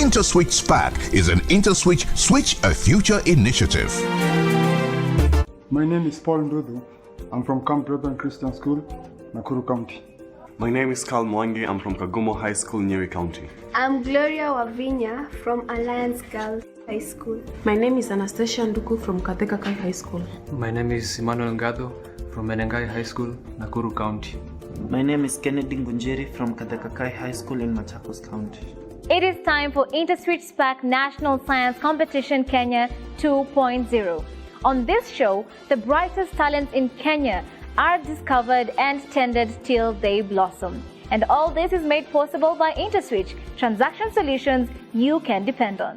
InterswitchSPAK is an IntersWitch Switch a Future initiative. My name is Paul Ndudu. I'm from Camp Brethren Christian School, Nakuru County. My name is Carl Mwangi. I'm from Kagumo High School, Nyeri County. I'm Gloria Wavinya from Alliance Girls High School. My name is Anastasia Nduku from Katheka Kai High School. My name is Emmanuel Ngado from Menengai High School, Nakuru County. My name is Kennedy Ngunjeri from Katheka Kai High School in Machakos County. It is time for InterswitchSPAK National Science Competition Kenya 2.0. On this show, the brightest talents in Kenya are discovered and tended till they blossom. And all this is made possible by IntersWitch, transaction solutions you can depend on.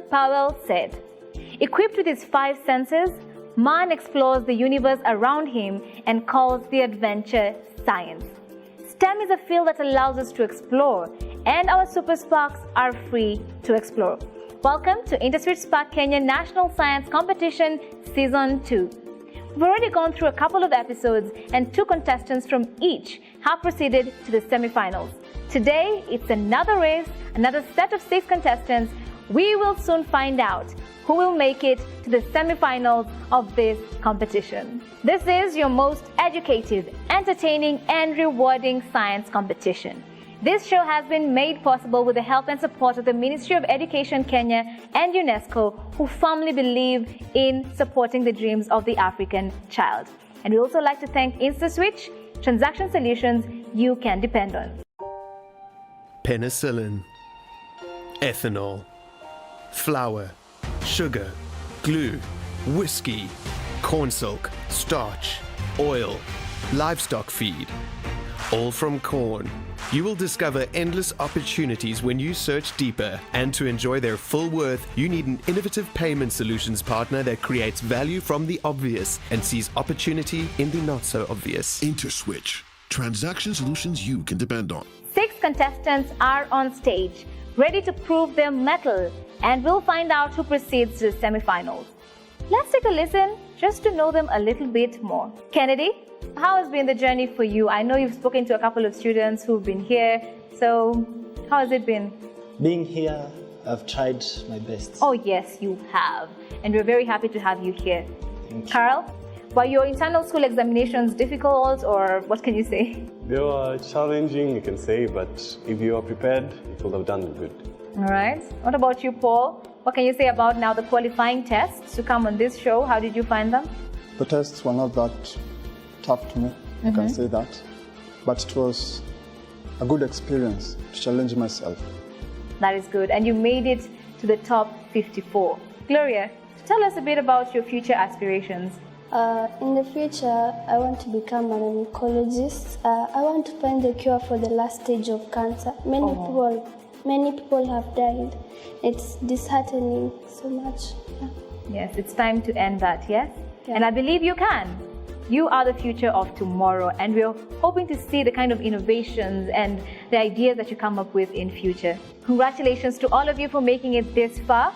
Powell said, equipped with his 5 senses, man explores the universe around him and calls the adventure science. STEM is a field that allows us to explore, and our super sparks are free to explore. Welcome to InterswitchSPAK Kenya National Science Competition Season 2. We've already gone through a couple of episodes, and 2 contestants from each have proceeded to the semi-finals. Today, it's another race, another set of 6 contestants. We will soon find out who will make it to the semi-finals of this competition. This is your most educative, entertaining, and rewarding science competition. This show has been made possible with the help and support of the Ministry of Education Kenya and UNESCO, who firmly believe in supporting the dreams of the African child. And we also like to thank IntersWitch, transaction solutions you can depend on. Penicillin, ethanol, flour, sugar, glue, whiskey, corn silk, starch, oil, livestock feed, all from corn. You will discover endless opportunities when you search deeper, and to enjoy their full worth, you need an innovative payment solutions partner that creates value from the obvious and sees opportunity in the not so obvious. IntersWitch, transaction solutions you can depend on. 6 contestants are on stage, ready to prove their mettle, and we'll find out who proceeds to the semi-finals. Let's take a listen just to know them a little bit more. Kennedy, how has been the journey for you? I know you've spoken to a couple of students who've been here, so how has it been? Being here, I've tried my best. Oh yes, you have, and we're very happy to have you here. Thank you. Carl, were your internal school examinations difficult, or what can you say? They were challenging, you can say, but if you are prepared, you will have done good. All right. What about you, Paul? What can you say about now the qualifying tests to come on this show? How did you find them? The tests were not that tough to me, I can say that. But it was a good experience to challenge myself. That is good. And you made it to the top 54. Gloria, tell us a bit about your future aspirations. In the future, I want to become an oncologist. I want to find the cure for the last stage of cancer. Many people have died. It's disheartening so much. Yeah. Yes, it's time to end that, yes? Yeah. And I believe you can. You are the future of tomorrow, and we're hoping to see the kind of innovations and the ideas that you come up with in future. Congratulations to all of you for making it this far.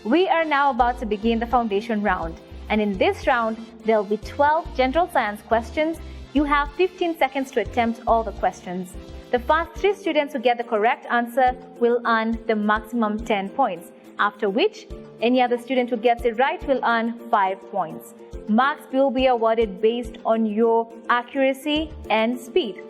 We are now about to begin the foundation round. And in this round, there'll be 12 general science questions. You have 15 seconds to attempt all the questions. The first 3 students who get the correct answer will earn the maximum 10 points, after which any other student who gets it right will earn 5 points. Marks will be awarded based on your accuracy and speed.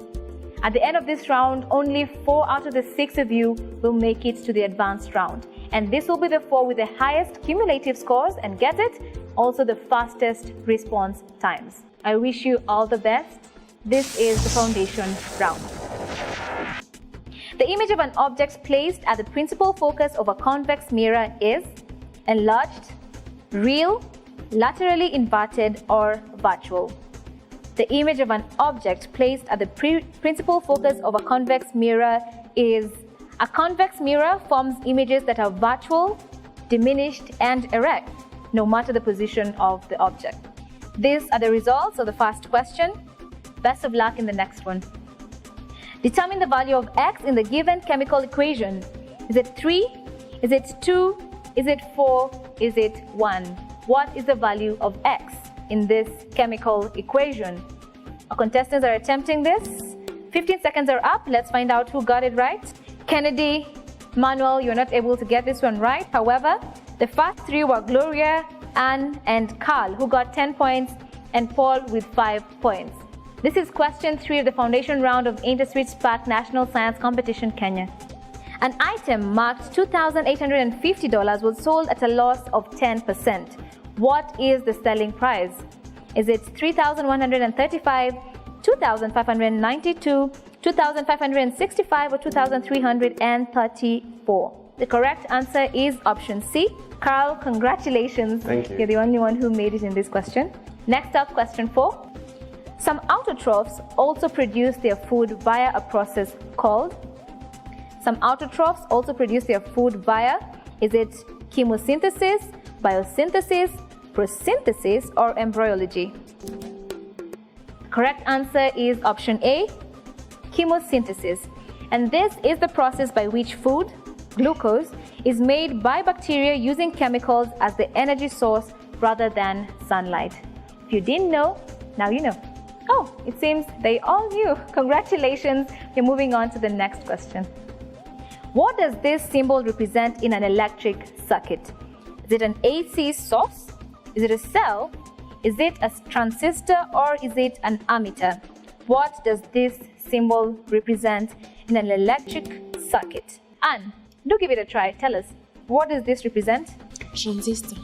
At the end of this round, only 4 out of the 6 of you will make it to the advanced round. And this will be the 4 with the highest cumulative scores, and get it, also the fastest response times. I wish you all the best. This is the foundation round. The image of an object placed at the principal focus of a convex mirror is enlarged, real, laterally inverted, or virtual. the image of an object placed at the principal focus of a convex mirror is a convex mirror forms images that are virtual, diminished, and erect, no matter the position of the object. These are the results of the first question. Best of luck in the next one. Determine the value of X in the given chemical equation. Is it 3? Is it 2? Is it 4? Is it 1? What is the value of X in this chemical equation? Our contestants are attempting this. 15 seconds are up. Let's find out who got it right. Kennedy, Manuel, you're not able to get this one right. However, the first three were Gloria, Anne, and Carl, who got 10 points, and Paul with 5 points. This is question 3 of the foundation round of InterswitchSPAK National Science Competition Kenya. An item marked $2,850 was sold at a loss of 10%. What is the selling price? Is it $3,135, $2,592, $2,565, or $2,334? The correct answer is option C. Carl, congratulations. Thank you. You're the only one who made it in this question. Next up, question 4. Some autotrophs also produce their food via a process called. Some autotrophs also produce their food via, is it chemosynthesis, biosynthesis, prosynthesis, or embryology? Correct answer is option A, chemosynthesis. And this is the process by which food, glucose, is made by bacteria using chemicals as the energy source rather than sunlight. If you didn't know, now you know. Oh, it seems they all knew. Congratulations. You're moving on to the next question. What does this symbol represent in an electric circuit? Is it an AC source? Is it a cell? Is it a transistor, or is it an ammeter? What does this symbol represent in an electric circuit? Anne, do give it a try. Tell us, what does this represent? Transistor.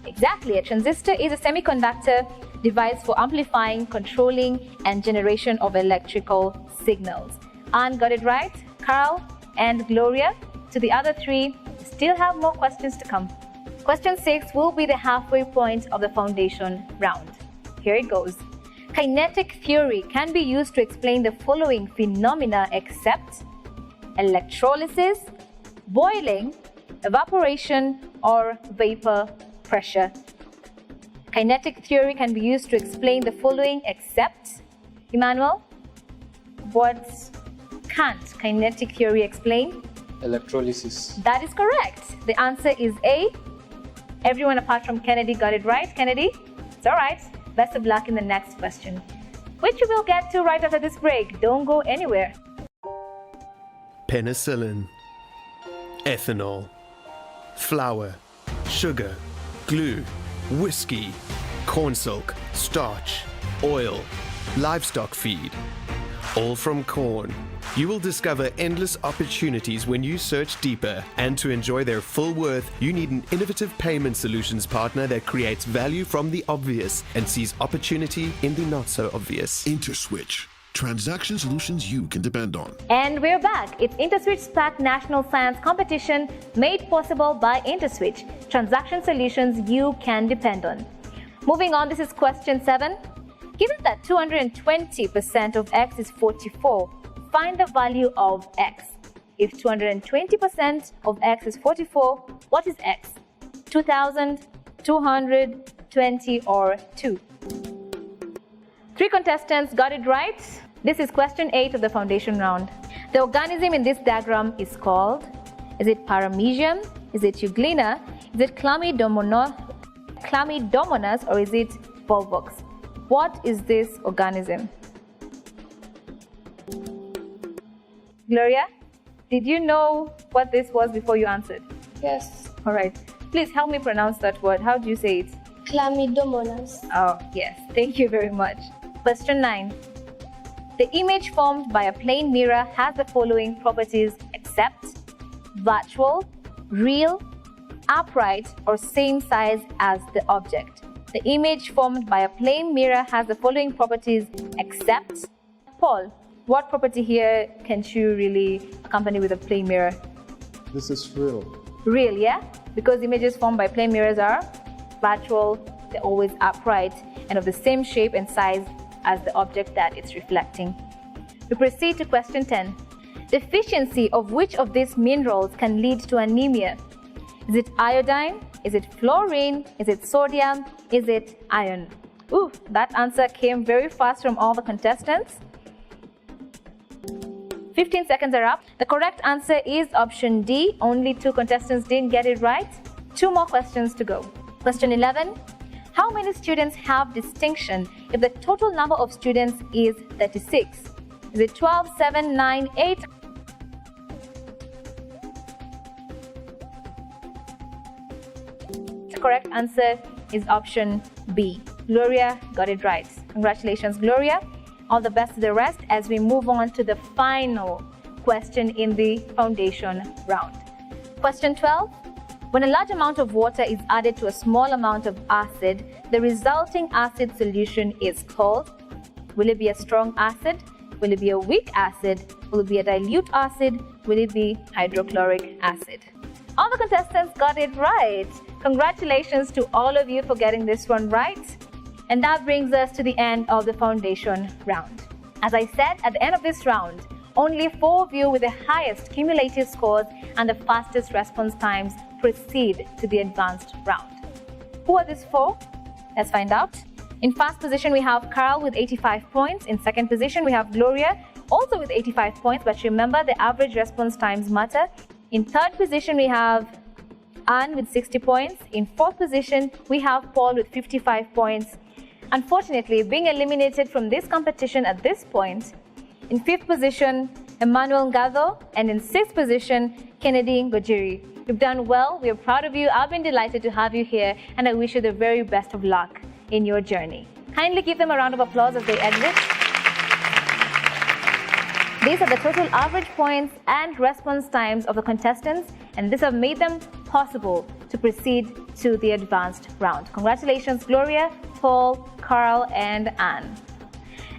Exactly. A transistor is a semiconductor device for amplifying, controlling, and generation of electrical signals. Anne got it right. Carl and Gloria. To the other three, we still have more questions to come. Question 6 will be the halfway point of the foundation round. Here it goes. Kinetic theory can be used to explain the following phenomena except electrolysis, boiling, evaporation, or vapor pressure. Kinetic theory can be used to explain the following except, Emmanuel, what can't kinetic theory explain? Electrolysis. That is correct. The answer is A. Everyone apart from Kennedy got it right. Kennedy, it's all right. Best of luck in the next question, which we will get to right after this break. Don't go anywhere. Penicillin, ethanol, flour, sugar, glue, whiskey, cornstalk, starch, oil, livestock feed, all from corn. You will discover endless opportunities when you search deeper, and to enjoy their full worth, you need an innovative payment solutions partner that creates value from the obvious and sees opportunity in the not so obvious. IntersWitch. Transaction solutions you can depend on. And we're back. It's InterswitchSPAK National Science Competition, made possible by IntersWitch. Transaction solutions you can depend on. Moving on, this is question 7. Given that 220% of x is 44, find the value of x. If 220% of x is 44, what is x? 2000, 200, 20, or 2? 3 contestants got it right. This is question 8 of the foundation round. The organism in this diagram is called, is it Paramecium? Is it Euglena? Is it Chlamydomonas, or is it Volvox? What is this organism? Gloria, did you know what this was before you answered? Yes. All right. Please help me pronounce that word. How do you say it? Chlamydomonas. Oh, yes. Thank you very much. Question 9. The image formed by a plane mirror has the following properties except virtual, real, upright, or same size as the object. The image formed by a plane mirror has the following properties except. Paul, what property here can't you really accompany with a plane mirror? This is real. Real, yeah? Because images formed by plane mirrors are virtual, they're always upright, and of the same shape and size as the object that it's reflecting. We proceed to question 10. Deficiency of which of these minerals can lead to anemia? Is it iodine? Is it fluorine? Is it sodium? Is it iron? Ooh, that answer came very fast from all the contestants. 15 seconds are up. The correct answer is option D. Only 2 contestants didn't get it right. 2 more questions to go. Question 11. How many students have distinction if the total number of students is 36? Is it 12, 7, 9, 8? The correct answer is option B. Gloria got it right. Congratulations, Gloria. All the best to the rest as we move on to the final question in the foundation round. Question 12. When a large amount of water is added to a small amount of acid, the resulting acid solution is called? Will it be a strong acid? Will it be a weak acid? Will it be a dilute acid? Will it be hydrochloric acid? All the contestants got it right. Congratulations to all of you for getting this one right. And that brings us to the end of the foundation round. As I said, at the end of this round, only 4 of you with the highest cumulative scores and the fastest response times proceed to the advanced round. Who are these 4? Let's find out. In first position, we have Carl with 85 points. In second position, we have Gloria, also with 85 points, but remember the average response times matter. In third position, we have Anne with 60 points. In fourth position, we have Paul with 55 points. Unfortunately, being eliminated from this competition at this point, in fifth position, Emmanuel Ngado, and in sixth position, Kennedy Ngojiri. You've done well, we are proud of you, I've been delighted to have you here, and I wish you the very best of luck in your journey. Kindly give them a round of applause as they exit. These are the total average points and response times of the contestants, and this have made them possible to proceed to the advanced round. Congratulations, Gloria, Paul, Carl, and Anne.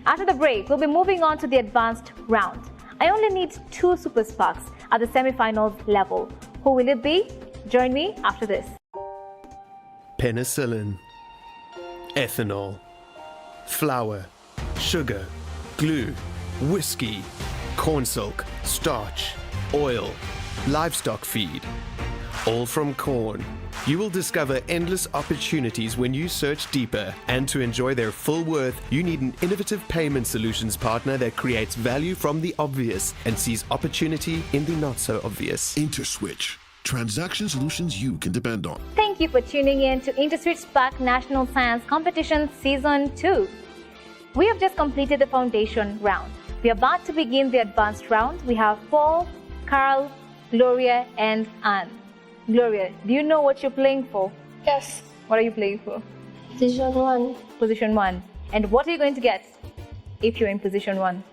After the break, we'll be moving on to the advanced round. I only need 2 Super SPAKs at the semi-finals level. Who will it be? Join me after this. Penicillin, ethanol, flour, sugar, glue, whiskey, cornstalk, starch, oil, livestock feed, all from corn. You will discover endless opportunities when you search deeper, and to enjoy their full worth, you need an innovative payment solutions partner that creates value from the obvious and sees opportunity in the not so obvious. IntersWitch. Transaction solutions you can depend on. Thank you for tuning in to InterswitchSPAK National Science Competition Season 2. We have just completed the foundation round. We are about to begin the advanced round. We have Paul, Carl, Gloria, and Anne. Gloria, do you know what you're playing for? Yes. What are you playing for? Position 1. Position 1. And what are you going to get if you're in position 1?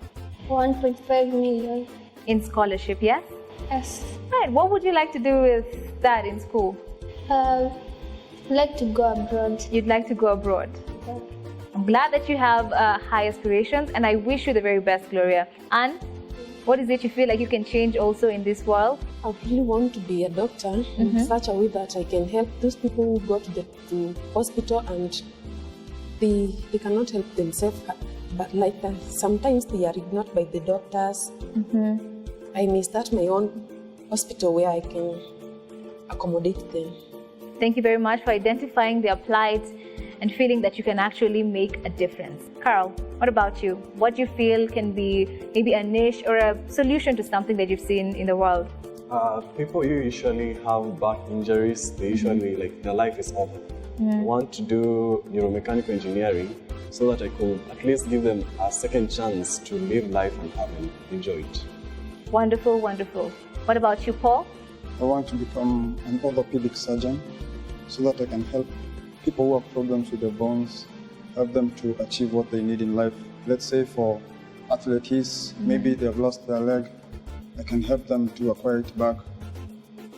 1.5 million. In scholarship, yes? Yes. Right. What would you like to do with that in school? Like to go abroad. You'd like to go abroad. Yeah. I'm glad that you have high aspirations, and I wish you the very best, Gloria. And what is it you feel like you can change also in this world? I really want to be a doctor in such a way that I can help those people who go to the hospital and they cannot help themselves. But like that, sometimes they are ignored by the doctors. I may start my own hospital where I can accommodate them. Thank you very much for identifying their plight and feeling that you can actually make a difference. Carl, what about you? What do you feel can be maybe a niche or a solution to something that you've seen in the world? People who usually have back injuries, they usually, like, their life is over. I want to do neuromechanical engineering so that I could at least give them a second chance to live life and have and enjoy it. Wonderful, wonderful. What about you, Paul? I want to become an orthopedic surgeon so that I can help people who have problems with their bones, help them to achieve what they need in life. Let's say for athletes, maybe they have lost their leg. I can help them to acquire it back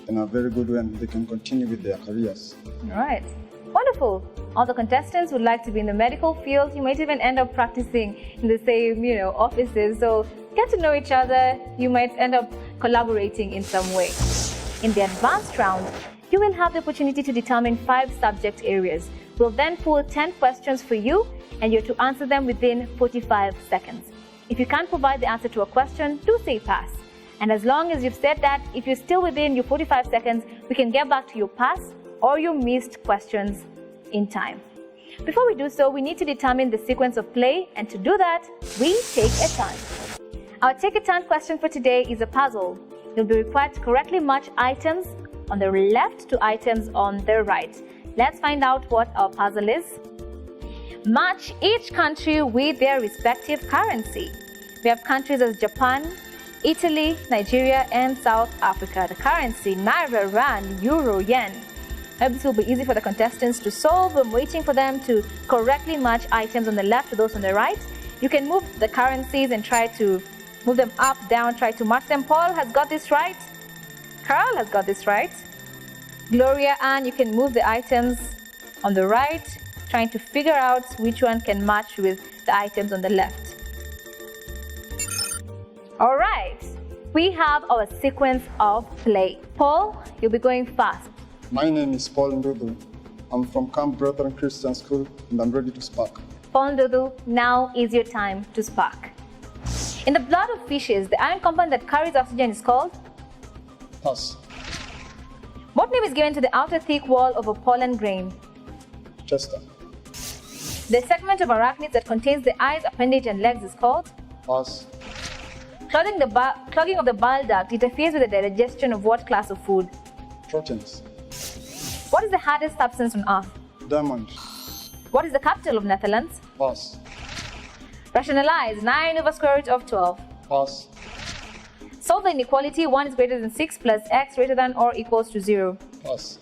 in a very good way, and they can continue with their careers. All right. Wonderful. All the contestants would like to be in the medical field. You might even end up practicing in the same, offices. So get to know each other. You might end up collaborating in some way. In the advanced round, you will have the opportunity to determine 5 subject areas. We'll then pull 10 questions for you, and you're to answer them within 45 seconds. If you can't provide the answer to a question, do say pass. And as long as you've said that, if you're still within your 45 seconds, we can get back to your pass or your missed questions in time. Before we do so, we need to determine the sequence of play, and to do that, we take a turn. Our take a turn question for today is a puzzle. You'll be required to correctly match items on the left to items on the right. Let's find out what our puzzle is. Match each country with their respective currency. We have countries as Japan, Italy, Nigeria, and South Africa. The currency: Naira, Rand, Euro, Yen. I hope this will be easy for the contestants to solve. I'm waiting for them to correctly match items on the left to those on the right. You can move the currencies and try to move them up, down, try to match them. Paul has got this right. Carl has got this right. Gloria Ann, you can move the items on the right, trying to figure out which one can match with the items on the left. All right, we have our sequence of play. Paul, you'll be going fast. My name is Paul Ndudu. I'm from Camp Brethren Christian School, and I'm ready to spark. Paul Ndudu, now is your time to spark. In the blood of fishes, the iron compound that carries oxygen is called? Pass. What name is given to the outer thick wall of a pollen grain? Chester. The segment of arachnids that contains the eyes, appendage, and legs is called? Pass. Clogging of the bile duct interferes with the digestion of what class of food? Proteins. What is the hardest substance on earth? Diamond. What is the capital of Netherlands? Pass. Rationalize 9 over square root of 12. Pass. Solve the inequality 1 is greater than 6 plus x greater than or equals to 0. Pass.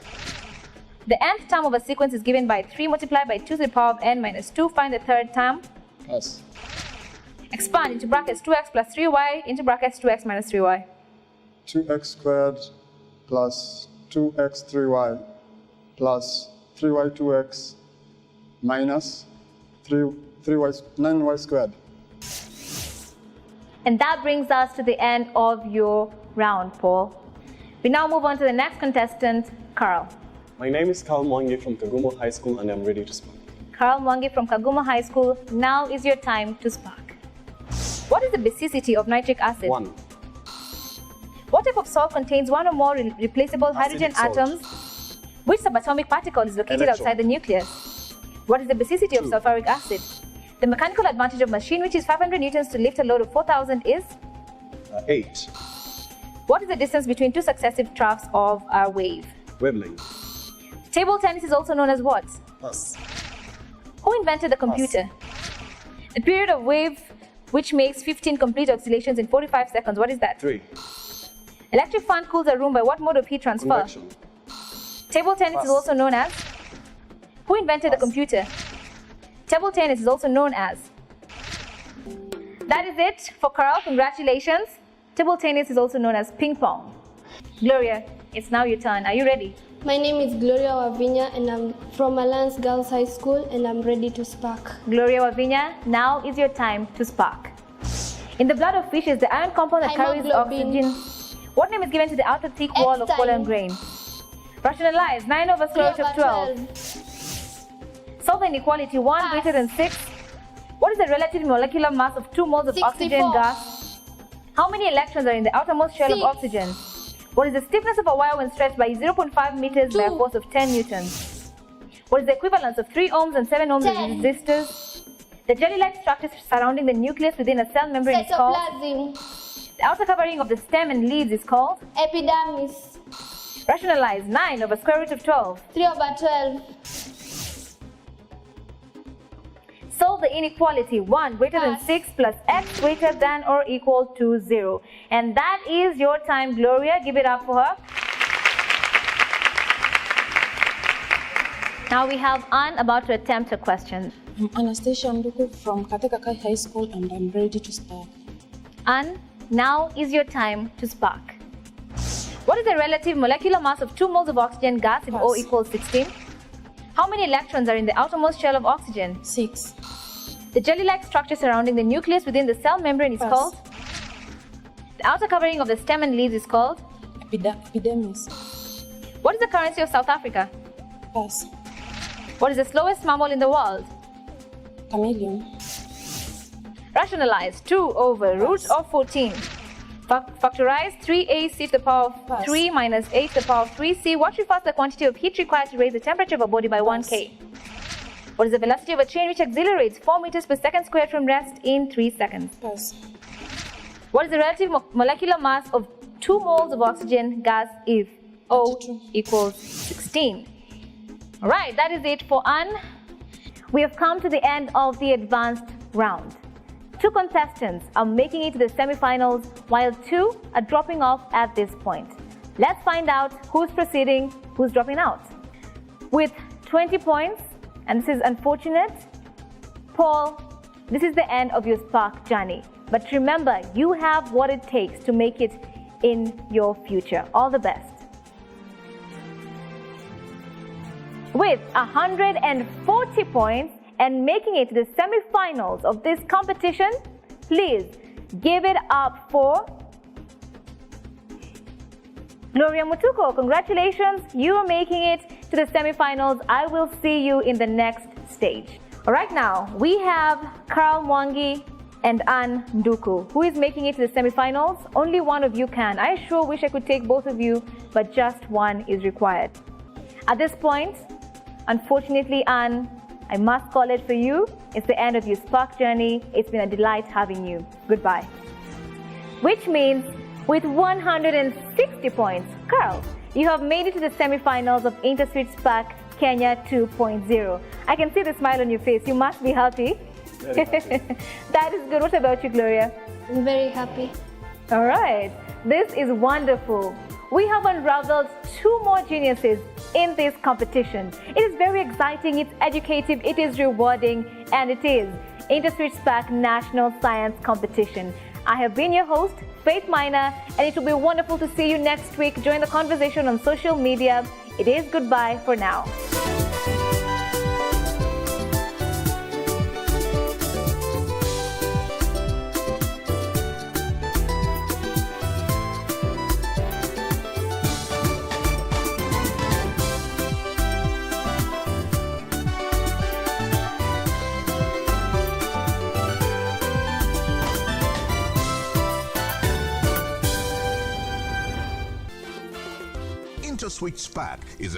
The nth term of a sequence is given by 3 multiplied by 2 to the power of n minus 2. Find the third term. Pass. Expand into brackets 2x plus 3y into brackets 2x minus 3y. 2x squared plus 2x 3y plus 3y 2x minus 9y squared. And that brings us to the end of your round, Paul. We now move on to the next contestant, Carl. My name is Carl Mwangi from Kagumo High School, and I'm ready to spark. Carl Mwangi from Kagumo High School, now is your time to spark. What is the basicity of nitric acid? 1. What type of salt contains one or more replaceable hydrogen salt. atoms? Which subatomic particle is located Electron. outside the nucleus? What is the basicity of 2. sulfuric acid? The mechanical advantage of machine which is 500 newtons to lift a load of 4,000 is? 8. What is the distance between 2 successive troughs of a wave? Wavelength. Table tennis is also known as what? Pass. Who invented the computer? The period of wave which makes 15 complete oscillations in 45 seconds, what is that? 3. Electric fan cools a room by what mode of heat transfer? Convection. Table tennis Pass. is also known as? Who invented the Pass. computer? Table tennis is also known as? That is it for Carl, congratulations. Table tennis is also known as ping pong. Gloria, it's now your turn. Are you ready? My name is Gloria Wavinya and I'm from Alliance Girls High School and I'm ready to spark. Gloria Wavinya, now is your time to spark. In the blood of fishes, the iron compound that carries Hemoglobin. oxygen. What name is given to the outer thick wall of Epstein. pollen grain? Rationalize 9 over square root of 12. Solve the inequality 1 Pass. greater than 6. What is the relative molecular mass of 2 moles of 64. oxygen gas? How many electrons are in the outermost shell of 6. oxygen? What is the stiffness of a wire when stretched by 0.5 meters by a 2. force of 10 newtons? What is the equivalence of 3 ohms and 7 ohms 10. resistors? The jelly-like structure surrounding the nucleus within a cell membrane is called? Cytoplasm. The outer covering of the stem and leaves is called? Epidermis. Rationalize 9 over square root of 12. 3 over 12. Solve the inequality 1 greater than Pass. 6 plus x greater than or equal to 0. And that is your time, Gloria. Give it up for her. Now we have Anne about to attempt a question. I'm Anastasia Nduku from Katekakai High School and I'm ready to spark. Anne, now is your time to spark. What is the relative molecular mass of 2 moles of oxygen gas if O Pass. equals 16? How many electrons are in the outermost shell of oxygen? 6. The jelly-like structure surrounding the nucleus within the cell membrane is Pass. called? The outer covering of the stem and leaves is called? Epidermis. What is the currency of South Africa? Pass. What is the slowest mammal in the world? Chameleon. Rationalize 2 over root of 14. Factorize 3ac to the power of Pass. 3 minus 8 to the power of 3c. What refers to the quantity of heat required to raise the temperature of a body by 1 K? What is the velocity of a train which accelerates 4 meters per second squared from rest in 3 seconds? Pass. What is the relative molecular mass of 2 moles of oxygen gas if O 32. equals 16? Alright, that is it for Anne. We have come to the end of the advanced round. 2 contestants are making it to the semi-finals while 2 are dropping off at this point. Let's find out who's proceeding, who's dropping out. With 20 points, and this is unfortunate, Paul, this is the end of your SPAK journey. But remember, you have what it takes to make it in your future. All the best. With 140 points and making it to the semi-finals of this competition, please give it up for Gloria Mutuko. Congratulations, you are making it to the semi-finals. I will see you in the next stage. All right, now we have Carl Mwangi and Anne Nduku, who is making it to the semi-finals. Only one of you can. I sure wish I could take both of you, but just one is required. At this point, unfortunately, Anne, I must call it for you. It's the end of your SPAK journey. It's been a delight having you. Goodbye. Which means with 160 points, Carl, you have made it to the semi-finals of InterswitchSPAK Kenya 2.0. I can see the smile on your face. You must be happy. That is good. What about you, Gloria? I'm very happy. All right. This is wonderful. We have unraveled 2 more geniuses in this competition. It is very exciting, it's educative, it is rewarding, and it is InterswitchSPAK National Science Competition. I have been your host, Faith Minor, and it will be wonderful to see you next week. Join the conversation on social media. It is goodbye for now. InterswitchSPAK is